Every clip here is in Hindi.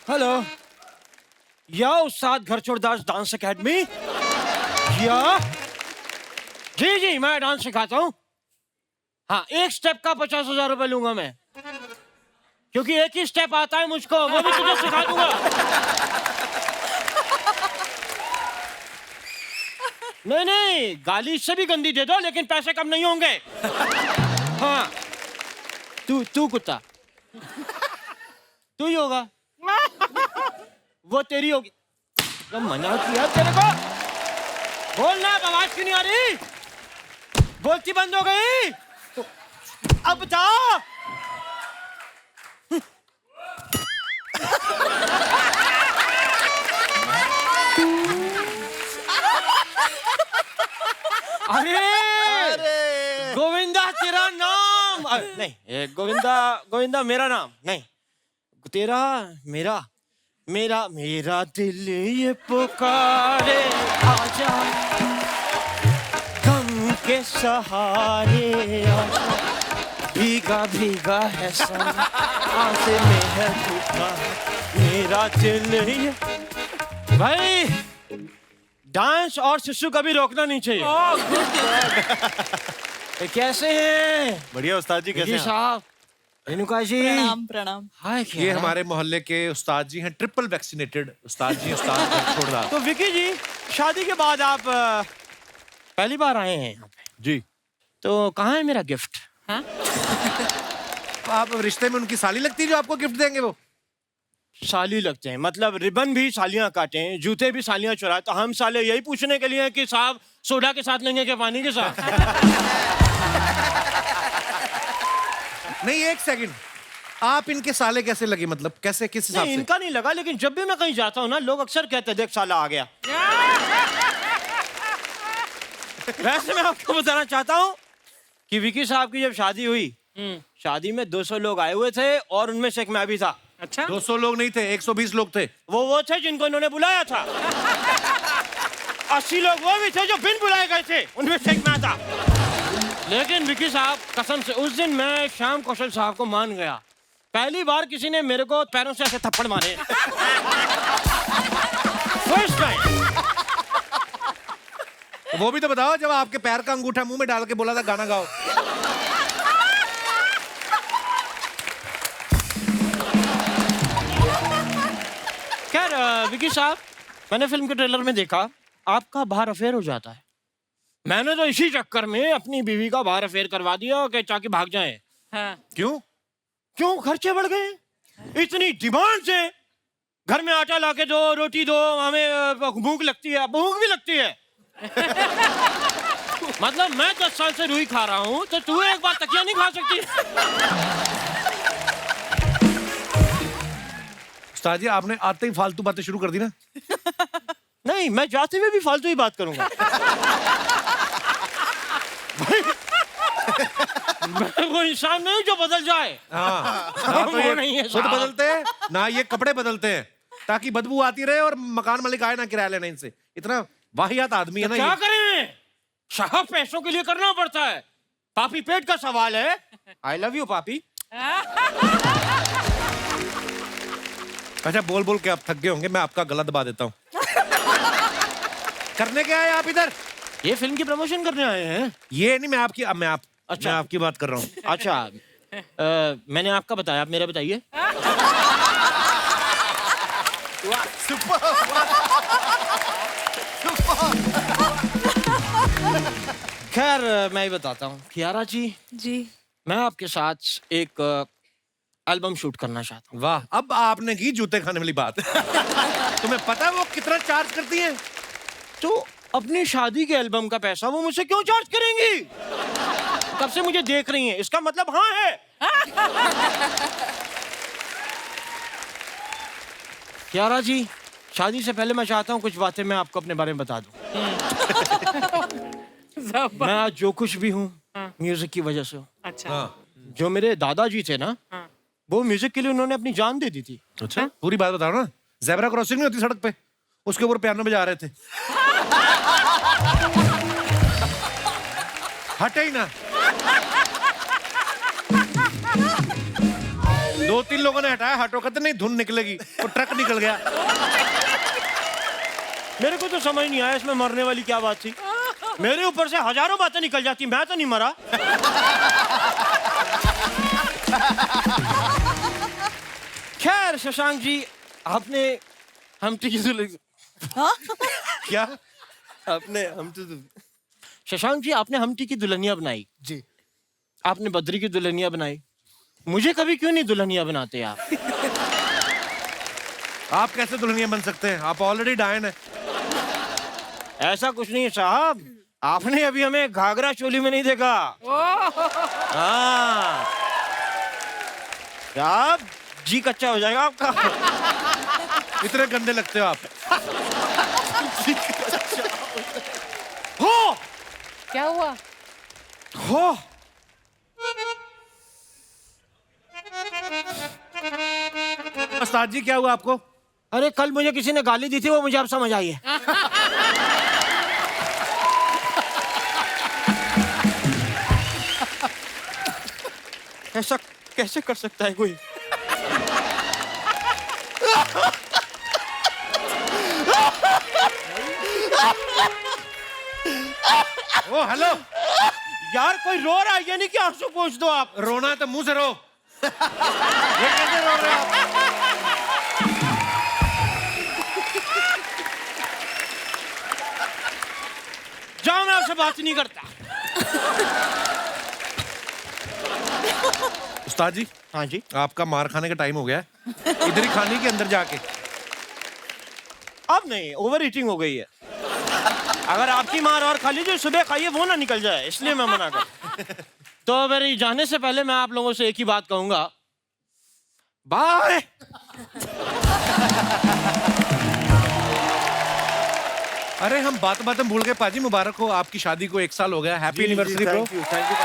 हेलो, या उस्ताद घर छोड़दास डांस एकेडमी। या जी जी, मैं डांस सिखाता हूँ। हाँ, एक स्टेप का 50,000 रुपए लूंगा मैं, क्योंकि एक ही स्टेप आता है मुझको, वो भी तुझे सिखा दूंगा। नहीं नहीं, गाली इससे भी गंदी दे दो, लेकिन पैसे कम नहीं होंगे। हाँ, तू कुत्ता, तू ही होगा, वो तेरी होगी। तो मना किया तेरे को, बोलना। आवाज क्यों नहीं आ रही? बोलती बंद हो गई। अब बता। अरे गोविंदा तेरा नाम नहीं, गोविंदा मेरा नाम नहीं, तेरा मेरा मेरा मेरा दिल ये पुकारे, आजा गम के सहारे, आजा भीगा भीगा है सर, आंखें में है धोखा, मेरा दिल ये। भाई, डांस और शिशु कभी रोकना नहीं चाहिए। कैसे हैं? बढ़िया उस्ताद जी, कैसे हैं? साहब, रेणुका जी, प्रणाम प्रणाम। हाय। ये हमारे मोहल्ले के उस्ताद जी हैं, ट्रिपल वैक्सीनेटेड उस्ताद जी, उस्ताद छोड़ तो विकी जी, शादी के बाद आप पहली बार आए हैं यहाँ पे, जी। तो कहाँ है मेरा गिफ्ट? हाँ? आप रिश्ते में उनकी साली लगती है जो आपको गिफ्ट देंगे वो? साली लगते हैं, मतलब रिबन भी सालियां काटें, जूते भी सालियां चुराए, तो हम साले यही पूछने के लिए हैं कि साहब सोडा के साथ लेंगे क्या पानी के साथ? नहीं, एक सेकंड, आप इनके साले कैसे लगे, मतलब कैसे, किस हिसाब नहीं, से? इनका नहीं लगा, लेकिन जब भी मैं कहीं जाता हूँ ना, लोग अक्सर कहते हैं देख साला आ गया। वैसे मैं आपको बताना चाहता हूँ कि विकी साहब की जब शादी हुई, शादी में 200 लोग आए हुए थे और उनमें से एक मैं भी था। अच्छा, 200 लोग नहीं थे, 120 लोग थे। वो थे जिनको इन्होंने बुलाया था। 80 लोग वो भी थे जो बिन बुलाए गए थे, उनमें से एक मैं था। लेकिन विकी साहब, कसम से उस दिन मैं श्याम कौशल साहब को मान गया। पहली बार किसी ने मेरे को पैरों से ऐसे थप्पड़ मारे। First time. वो भी तो बताओ, जब आपके पैर का अंगूठा मुंह में डाल के बोला था गाना गाओ। खैर विकी साहब, मैंने फिल्म के ट्रेलर में देखा आपका बाहर अफेयर हो जाता है। मैंने तो इसी चक्कर में अपनी बीवी का बाहर अफेयर करवा दिया कि ताकि भाग जाए। हाँ। क्यों खर्चे बढ़ गए? इतनी डिमांड से घर में आटा लाके दो, रोटी दो, हमें भूख लगती है, भूख भी लगती है। मतलब मैं 10 साल से रुई खा रहा हूँ, तो तू एक बार तकिया नहीं खा सकती? उस्ताद जी, आपने आते ही फालतू बातें शुरू कर दी ना। नहीं, मैं जाते हुए भी फालतू ही बात करूंगा। मैं वो इंसान नहीं जो बदल जाए। हाँ, तो वो ये नहीं है खुद साहब। बदलते हैं ना, ये कपड़े बदलते हैं ताकि बदबू आती रहे और मकान मालिक आए ना किराया लेने इनसे। इतना वाहियात आदमी है ना क्या ये। करें साहब, पैसों के लिए करना पड़ता है। पापी पेट का सवाल है। आई लव यू पापी। अच्छा, बोल बोल के आप थक गए होंगे, मैं आपका गला दबा देता हूँ। करने क्या है आप इधर? ये फिल्म की प्रमोशन करने आए हैं। ये नहीं, मैं आपकी अच्छा। मैं आपकी बात कर रहा हूँ। अच्छा, मैंने आपका बताया, आप मेरा बताइए। खैर मैं ही बताता हूँ। कियारा जी, मैं आपके साथ एक एल्बम शूट करना चाहता हूँ। वाह, अब आपने की जूते खाने वाली बात। तुम्हें पता है वो कितना चार्ज करती हैं? तो अपनी शादी के एल्बम का पैसा वो मुझसे क्यों चार्ज करेंगी? कब से मुझे देख रही हैं, इसका मतलब हाँ है। कियारा जी, शादी से पहले मैं चाहता हूँ कुछ बातें मैं आपको अपने बारे में बता दूं। मैं आज जो कुछ भी हूँ म्यूजिक की वजह से हूँ। अच्छा। हाँ। जो मेरे दादाजी थे ना, वो म्यूजिक के लिए उन्होंने अपनी जान दे दी थी। अच्छा, पूरी बात बताओ ना। ज़ेब्रा क्रॉसिंग नहीं होती सड़क पे, उसके ऊपर पियानो बजा रहे थे। हटे ही ना। 2-3 लोगों ने हटाया, हटो, कहते नहीं धुन निकलेगी, वो ट्रक निकल गया। मेरे को तो समझ नहीं आया इसमें मरने वाली क्या बात थी। मेरे ऊपर से हजारों बातें निकल जाती, मैं तो नहीं मरा। खैर शशांक जी, आपने हमटी की दुल्हन क्या? शशांक जी, आपने हमटी की दुल्हनिया बनाई जी। आपने बद्री की दुल्हनिया बनाई, मुझे कभी क्यों नहीं दुल्हनिया बनाते आप? आप कैसे दुल्हनिया बन सकते हैं? आप ऑलरेडी डायन है। ऐसा कुछ नहीं है साहब, आपने अभी हमें घाघरा चोली में नहीं देखा। हाँ साहब, जी कच्चा हो जाएगा आपका। इतने गंदे लगते हो आप। हो क्या हुआ? हो उस्ताद जी क्या हुआ आपको? अरे कल मुझे किसी ने गाली दी थी, वो मुझे अब समझ आई है। ऐसा कैसे कर सकता है कोई? ओ हेलो, यार कोई रो रहा है, ये नहीं कि आंसू पोंछ दो आप। रोना है तो मुंह से रो। ये कैसे रो रहे हो आप? जाओ, मैं आपसे बात नहीं करता। उस्ताद जी, हाँ जी, आपका मार खाने का टाइम हो गया है, इधर ही खाने के अंदर जाके। अब नहीं, ओवर ईटिंग हो गई है। अगर आपकी मार और खा लीजिए, सुबह खाइए वो ना निकल जाए, इसलिए मैं मना कर। तो मेरी जाने से पहले मैं आप लोगों से एक ही बात कहूंगा, बाय। अरे हम बात में भूल गए पाजी, मुबारक हो, आपकी शादी को 1 साल हो गया। Happy anniversary bro. Thank you thank you.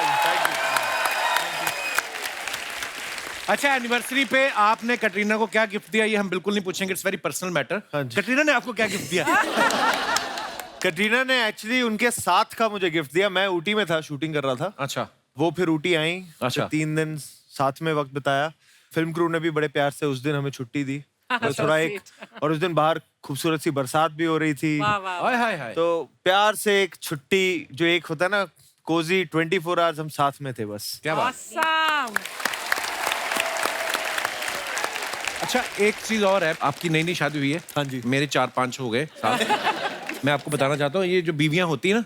अच्छा, एनिवर्सरी पे आपने कटरीना को क्या गिफ्ट दिया ये हम बिल्कुल नहीं पूछेंगे, इट्स वेरी पर्सनल मैटर। हाँ जी। कटरीना ने आपको क्या गिफ्ट दिया? कटरीना ने एक्चुअली उनके साथ का मुझे गिफ्ट दिया। मैं ऊटी में था, शूटिंग कर रहा था। अच्छा। वो फिर ऊटी आई। अच्छा। 3 दिन साथ में वक्त बिताया। फिल्म क्रू ने भी बड़े प्यार से उस दिन हमें छुट्टी दी। और थोड़ा एक, और उस दिन बाहर खूबसूरत सी बरसात भी हो रही थी। हाय हाय हाय। तो प्यार से एक छुट्टी, जो एक होता है ना कोजी 24 आवर्स, हम साथ में थे बस। क्या बात। अच्छा, एक चीज और है, आपकी नई नई शादी हुई है। हाँ जी। मेरे 4-5 हो गए साथ। मैं आपको बताना चाहता हूँ, ये जो बीवियां होती है ना,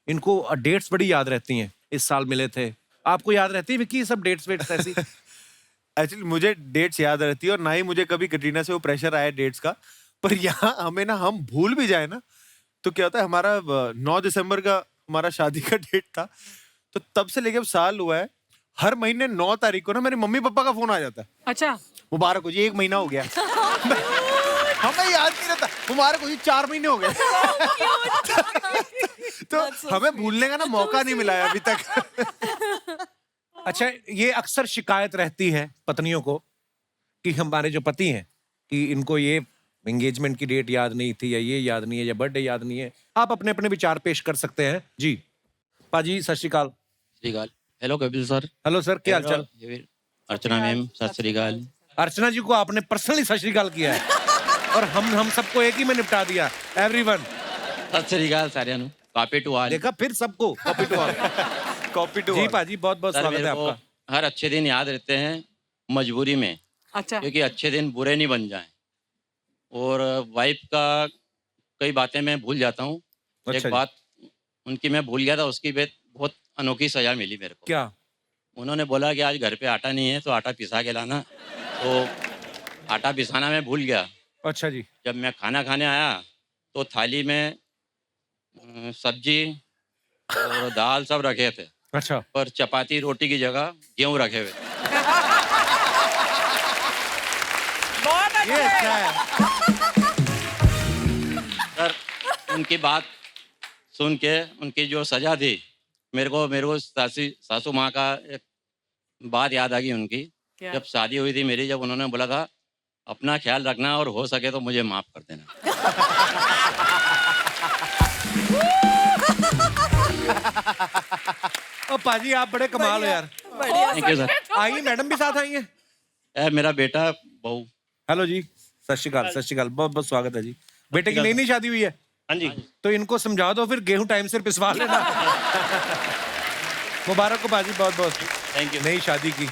इनको डेट्स बड़ी याद रहती हैं। इस साल मिले थे, आपको याद रहती है विक्की सब डेट्स वेट्स ऐसी? एक्चुअली मुझे डेट्स याद रहती है, और ना ही मुझे कभी कटरीना से वो प्रेशर आया डेट्स का। पर यहाँ हमें ना, हम भूल भी जाए ना, तो क्या होता है, हमारा 9 दिसंबर का हमारा शादी का डेट था। तो तब से लेके अब साल हुआ है, हर महीने 9 तारीख को ना मेरे मम्मी पापा का फोन आ जाता है। अच्छा, मुबारक हो जी, 1 महीना हो गया। हमें याद नहीं रहता, मुबारक हो जी 4 महीने हो गए। तो हमें भूलने का ना मौका नहीं मिला है अभी तक। अच्छा, ये अक्सर शिकायत रहती है पत्नियों को कि हमारे जो पति हैं कि इनको ये एंगेजमेंट की डेट याद नहीं थी, या ये याद नहीं है, या बर्थडे याद नहीं है। आप अपने अपने विचार पेश कर सकते हैं जी। पाजी सत श्री अकाल। सत श्री अकाल। Hello Kapil sir. Hello sir, क्या हालचाल? अर्चना मैम सत श्री अकाल। अर्चना जी को आपने पर्सनली सत श्री अकाल किया है और हम सबको एक ही में निपटा दिया। एवरीवन सत श्री अकाल सारियां नु। Copy to all. देखा, फिर सबको copy to all. Copy to जी पाजी, बहुत बहुत सर स्वागत है मेरे को आपका। हर अच्छे दिन याद रहते हैं मजबूरी में, अच्छा, क्योंकि अच्छे दिन बुरे नहीं बन जाएं। और वाइफ का कई बातें मैं भूल जाता हूँ। अच्छा एक जी। बात उनकी मैं भूल गया था, उसकी बहुत अनोखी सजा मिली मेरे को। क्या? उन्होंने बोला कि आज घर पे आटा नहीं है तो आटा पिसा के लाना। तो आटा पिसाना मैं भूल गया। अच्छा जी। जब मैं खाना खाने आया तो थाली में सब्जी और दाल सब रखे थे, अच्छा। पर चपाती रोटी की जगह गेहूं रखे हुए थे। ये अच्छा है। सर उनकी बात सुन के, उनकी जो सजा थी, मेरे को सासू माँ का एक बात याद आ गई उनकी। क्या? जब शादी हुई थी मेरी, जब उन्होंने बोला था अपना ख्याल रखना और हो सके तो मुझे माफ कर देना। ओ पाजी, आप बड़े कमाल हो यार। Thank you sir. I madam भी साथ आई हैं? है मेरा बेटा बहू। हेलो जी, सत श्री अकाल, सत श्री अकाल, बहुत बहुत स्वागत है जी। बेटे की नई नई शादी हुई है हाँ जी। तो इनको समझा दो फिर गेहूं टाइम से पिसवा लेना। मुबारक हो बाजी, बहुत बहुत थैंक यू। नई शादी की।